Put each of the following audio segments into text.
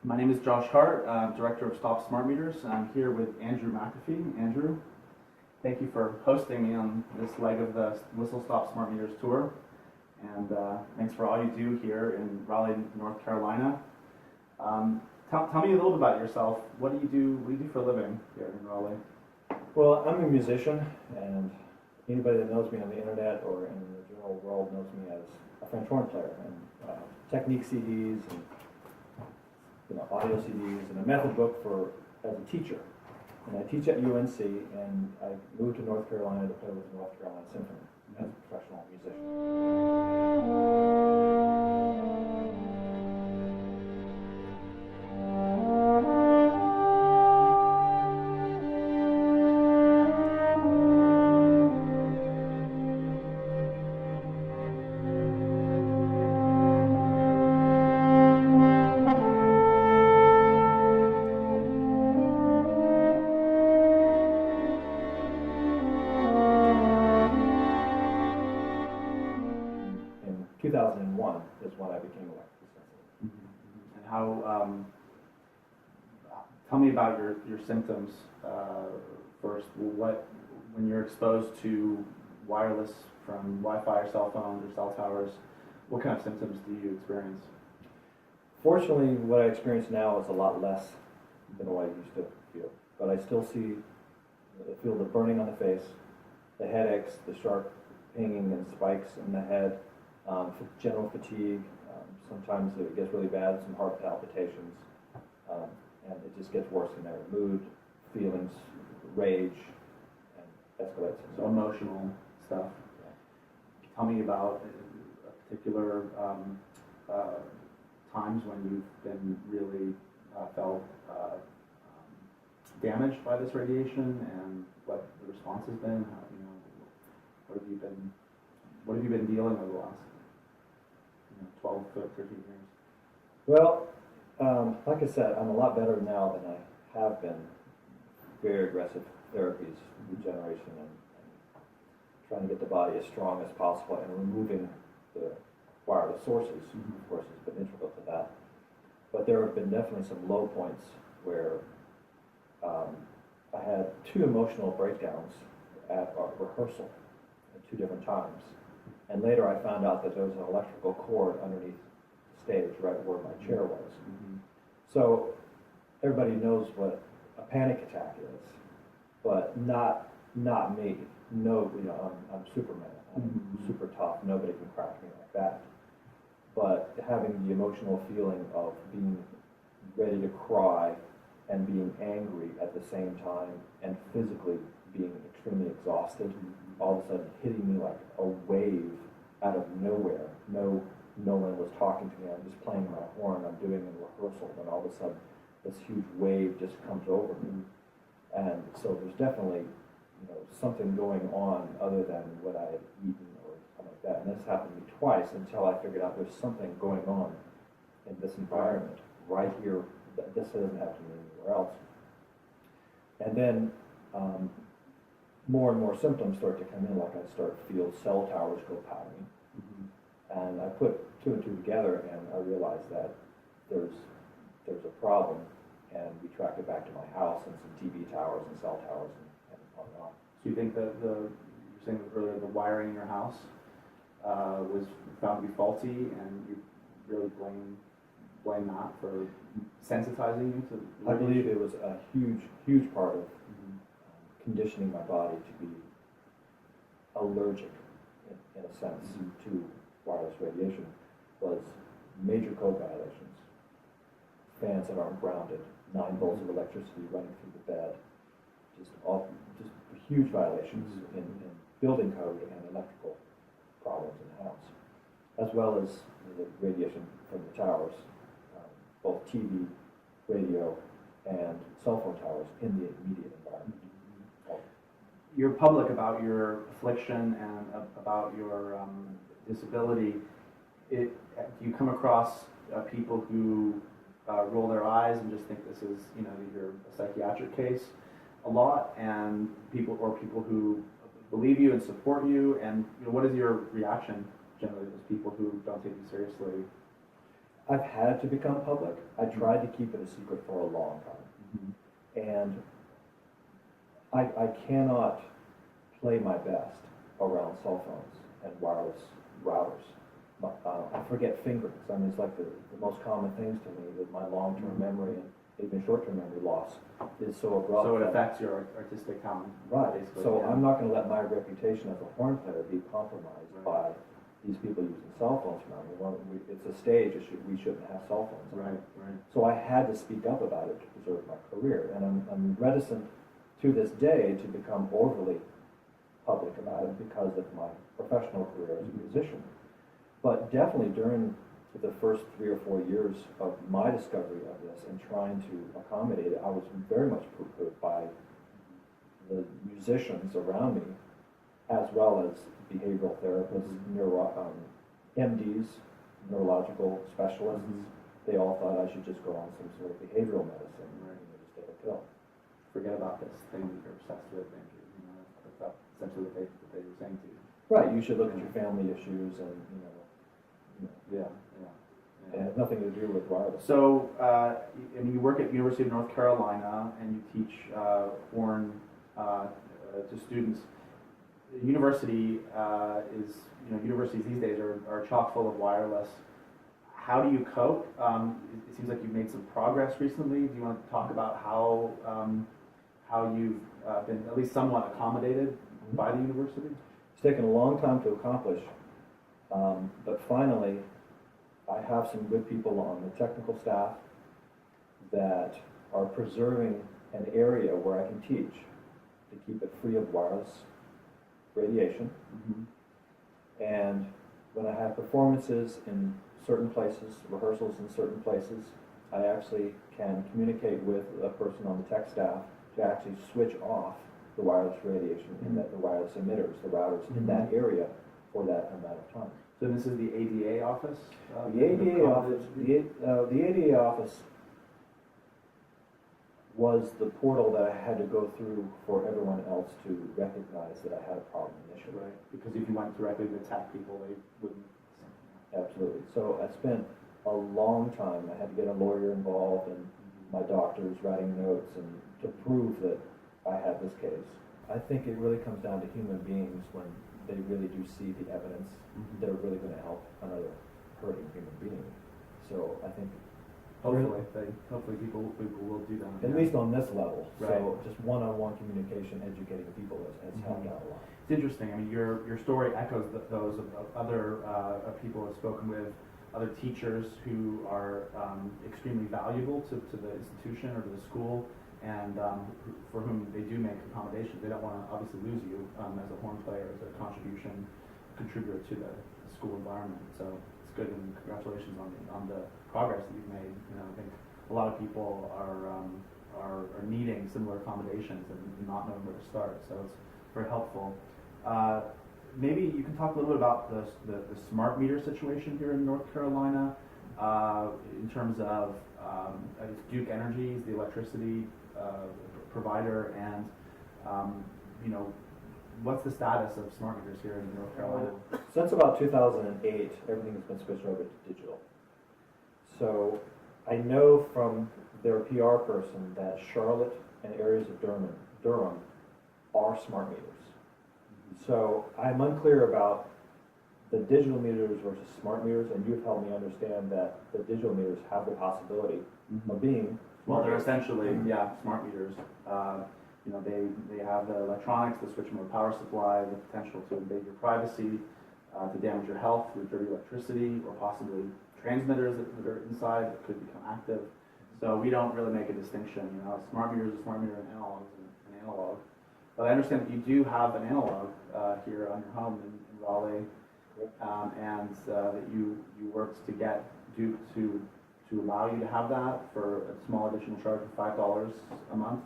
My name is Josh Hart, Director of Stop Smart Meters. I'm here with Andrew McAfee. Andrew, thank you for hosting me on this leg of the Whistle Stop Smart Meters tour. And thanks for all you do here in Raleigh, North Carolina. Tell me a little bit about yourself. What do you do? What do you do for a living here in Raleigh? Well, I'm a musician, and anybody that knows me on the internet or in the general world knows me as a French horn player, and technique CDs, and audio CDs, and a method book for as a teacher. And I teach at UNC, and I moved to North Carolina to play with the North Carolina Symphony as a professional musician. In 2001 is when I became elected sensitive. Mm-hmm. And how? Tell me about your symptoms first. When you're exposed to wireless from Wi-Fi or cell phones or cell towers, what kind of symptoms do you experience? Fortunately, what I experience now is a lot less than what I used to feel. But I still feel the burning on the face, the headaches, the sharp pinging and spikes in the head, general fatigue. Sometimes it gets really bad, some heart palpitations, and it just gets worse from there. Mood, feelings, rage, and escalates. So emotional stuff. Yeah. Tell me about particular times when you've been really felt damaged by this radiation, and what the response has been. What have you been dealing with the last 12, 13 years? Well, like I said, I'm a lot better now than I have been. Very aggressive therapies, regeneration, and trying to get the body as strong as possible, and removing the wireless sources, of course, has been integral to that. But there have been definitely some low points where I had 2 emotional breakdowns at our rehearsal at 2 different times. And later I found out that there was an electrical cord underneath the stage right where my chair was. Mm-hmm. So everybody knows what a panic attack is, but not me. No, I'm Superman. I'm super tough. Nobody can crack me like that. But having the emotional feeling of being ready to cry and being angry at the same time, and physically being extremely exhausted, all of a sudden hitting me like a wave out of nowhere. No one was talking to me. I'm just playing my horn. I'm doing a rehearsal, and all of a sudden this huge wave just comes over me. And so there's definitely something going on other than what I had eaten or something like that. And this happened to me twice until I figured out there's something going on in this environment right here. This doesn't happen to me anywhere else. And then more and more symptoms start to come in, like I start to feel cell towers go powering. Mm-hmm. And I put 2 and 2 together, and I realized that there's a problem, and we tracked it back to my house and some TV towers and cell towers and on and on. So you think that you were saying earlier the wiring in your house was found to be faulty, and you really blame that for sensitizing you to? I believe it was a huge part of conditioning my body to be allergic, in a sense, to wireless radiation, was major code violations, fans that aren't grounded, 9 volts of electricity running through the bed, just huge violations in building code and electrical problems in the house, as well as the radiation from the towers, both TV, radio, and cell phone towers in the immediate environment. You're public about your affliction and about your disability. Do you come across people who roll their eyes and just think this is, you're a psychiatric case a lot, and people who believe you and support you, and what is your reaction generally to those people who don't take you seriously? I've had to become public. I tried to keep it a secret for a long time. And I cannot play my best around cell phones and wireless routers. I forget fingerings. I mean, it's like the most common things to me with my long-term memory and even short-term memory loss is so abrupt. So it affects your artistic talent. Right. Basically, So yeah. I'm not going to let my reputation as a horn player be compromised Right. by these people using cell phones around me. Well, it's a stage. We shouldn't have cell phones. Right. So I had to speak up about it to preserve my career, and I'm reticent to this day to become overly public about it because of my professional career as a musician. But definitely during the first 3 or 4 years of my discovery of this and trying to accommodate it, I was very much poo-pooed by the musicians around me, as well as behavioral therapists, MDs, neurological specialists. They all thought I should just go on some sort of behavioral medicine, just take a pill. Forget about this thing that you're obsessed with, Andrew. That's essentially what they were saying to you. Right, you should look at your family issues and, Yeah. it has nothing to do with wireless. So, and you work at University of North Carolina, and you teach horn to students. The university is, universities these days are chock full of wireless. How do you cope? It seems like you've made some progress recently. Do you want to talk about how you've been at least somewhat accommodated by the university? It's taken a long time to accomplish, but finally, I have some good people on the technical staff that are preserving an area where I can teach to keep it free of wireless radiation. And when I have performances in certain places, rehearsals in certain places, I actually can communicate with a person on the tech staff to actually switch off the wireless radiation in the wireless emitters, the routers in that area for that amount of time. So this is the ADA office? The ADA office was the portal that I had to go through for everyone else to recognize that I had a problem initially. Right, because if you went directly to tech people, they wouldn't. Absolutely. So I spent a long time. I had to get a lawyer involved and my doctors writing notes and to prove that I had this case. I think it really comes down to human beings when they really do see the evidence. They're really going to help another hurting human being. So I think Hopefully people will do that. at least on this level. Right. So just one-on-one communication, educating people has helped out a lot. It's interesting. I mean, your story echoes those of other people I've spoken with, other teachers who are extremely valuable to the institution or to the school, and for whom they do make accommodations. They don't want to obviously lose you as a horn player, as a contributor to the school environment. So it's good, and congratulations on the progress that you've made. I think a lot of people are needing similar accommodations and not knowing where to start. So it's very helpful. Maybe you can talk a little bit about the smart meter situation here in North Carolina in terms of Duke Energy is the electricity provider, and what's the status of smart meters here in North Carolina? Since about 2008, everything has been switched over to digital. So I know from their PR person that Charlotte and areas of Durham are smart meters. So I'm unclear about the digital meters versus smart meters, and you've helped me understand that the digital meters have the possibility of being Well, smart they're meters. essentially, smart meters. They have the electronics, the switch mode power supply, the potential to invade your privacy, to damage your health through dirty electricity, or possibly transmitters that are inside that could become active. So we don't really make a distinction. Smart meter is a smart meter, and analog is an analog. But I understand that you do have an analog here on your home in Raleigh, and that you worked to get Duke to allow you to have that for a small additional charge of $5 a month.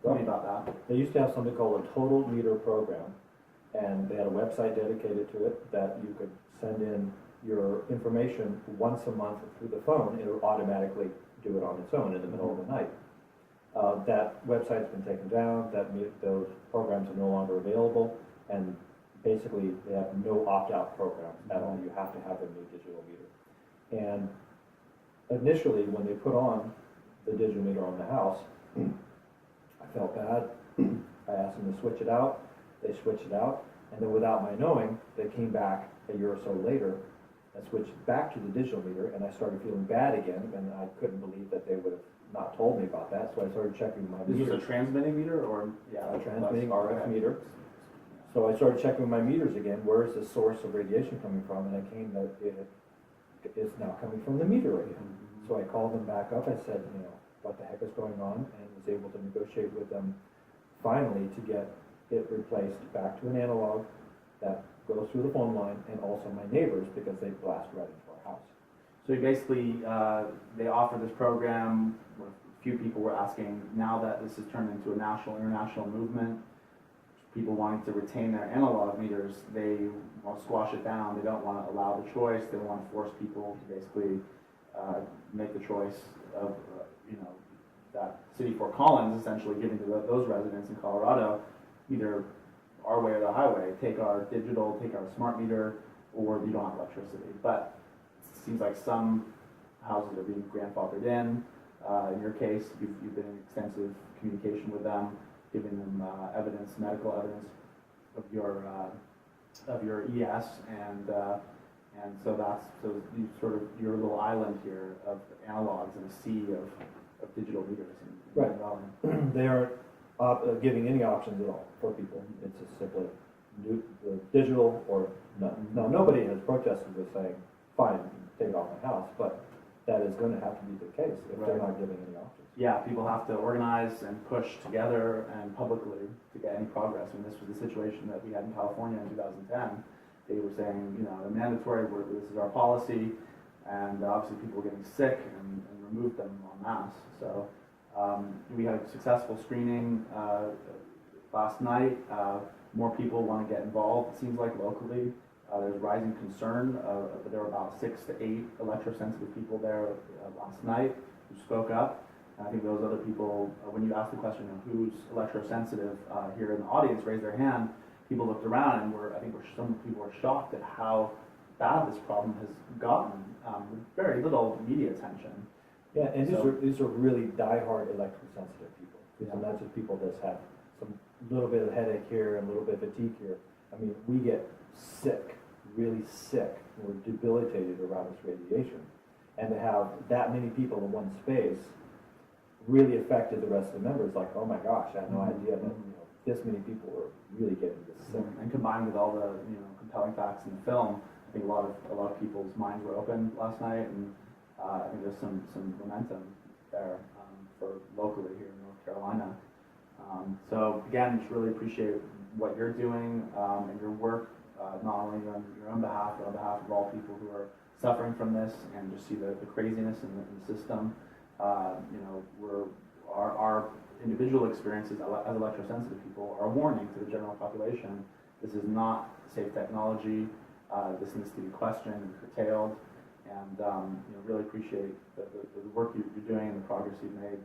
Tell me about that. They used to have something called a total meter program, and they had a website dedicated to it that you could send in your information once a month through the phone. It would automatically do it on its own in the middle of the night. That website's been taken down. Those programs are no longer available, and basically they have no opt-out programs at all. You have to have a new digital meter. And initially, when they put on the digital meter on the house, I felt bad. I asked them to switch it out. They switched it out, and then without my knowing, they came back a year or so later and switched back to the digital meter, and I started feeling bad again, and I couldn't believe that they would have not told me about that, so I started checking my This meters. was a transmitting meter, or A transmitting RF okay. meter. So I started checking my meters again. Where is the source of radiation coming from? And I came that it is now coming from the meter again. Mm-hmm. So I called them back up. I said, what the heck is going on? And was able to negotiate with them finally to get it replaced back to an analog that goes through the phone line, and also my neighbors, because they blast right into our house. So you basically, they offer this program. A few people were asking, now that this has turned into a national, international movement, people wanting to retain their analog meters, they want to squash it down. They don't want to allow the choice. They want to force people to basically make the choice of, that City Fort Collins essentially giving to those residents in Colorado, either our way or the highway, take our digital, take our smart meter, or you don't have electricity. But it seems like some houses are being grandfathered in. In your case, you've been in extensive communication with them, giving them evidence, medical evidence of your ES, and so you sort of your little island here of analogs in a sea of digital meters. Right. They aren't giving any options at all for people. It's just simply digital or none. Now, nobody has protested with saying, fine, take it off my house, but that is going to have to be the case if they're not giving any options. Yeah, people have to organize and push together and publicly to get any progress. I mean, this was the situation that we had in California in 2010. They were saying, they're mandatory, this is our policy, and obviously people were getting sick and removed them en masse. So we had a successful screening last night. More people want to get involved, it seems like, locally. There's rising concern. There were about 6 to 8 electrosensitive people there last night who spoke up. And I think those other people, when you asked the question of who's electrosensitive here in the audience, raised their hand. People looked around and some people were shocked at how bad this problem has gotten with very little media attention. Yeah, and these are really diehard electrosensitive people. Yeah. And not just people that have some little bit of headache here and a little bit of fatigue here. I mean, we get sick, really sick. We're debilitated around this radiation. And to have that many people in one space really affected the rest of the members. Like, oh my gosh, I had no idea that this many people were really getting this sick. And combined with all the compelling facts in the film, I think a lot of people's minds were opened last night, and I think there's some momentum there for locally here in North Carolina. So again, just really appreciate what you're doing and your work, not only on your own behalf, but on behalf of all people who are suffering from this, and just see the craziness in the system. Our individual experiences as electrosensitive people are a warning to the general population. This is not safe technology. This needs to be questioned and curtailed. And really appreciate the work you're doing and the progress you've made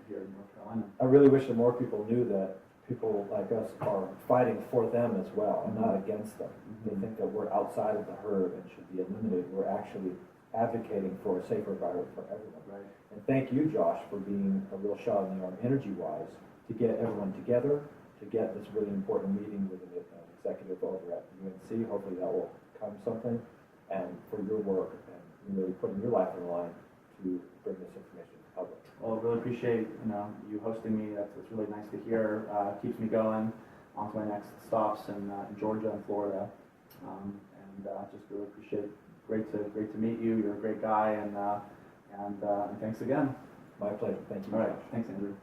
here in North Carolina. I really wish that more people knew that people like us are fighting for them as well, and not against them. They think that we're outside of the herd and should be eliminated. We're actually advocating for a safer environment for everyone. Right. And thank you, Josh, for being a real shot in the arm energy-wise to get everyone together, to get this really important meeting with an executive over at UNC. Hopefully that will come something. And for your work and really putting your life on the line to bring this information to the public. Well, really appreciate you hosting me. That's really nice to hear. Keeps me going on to my next stops in Georgia and Florida. And just really appreciate. Great to meet you. You're a great guy, and thanks again. My pleasure. Thank you. All right. Thanks, Andrew.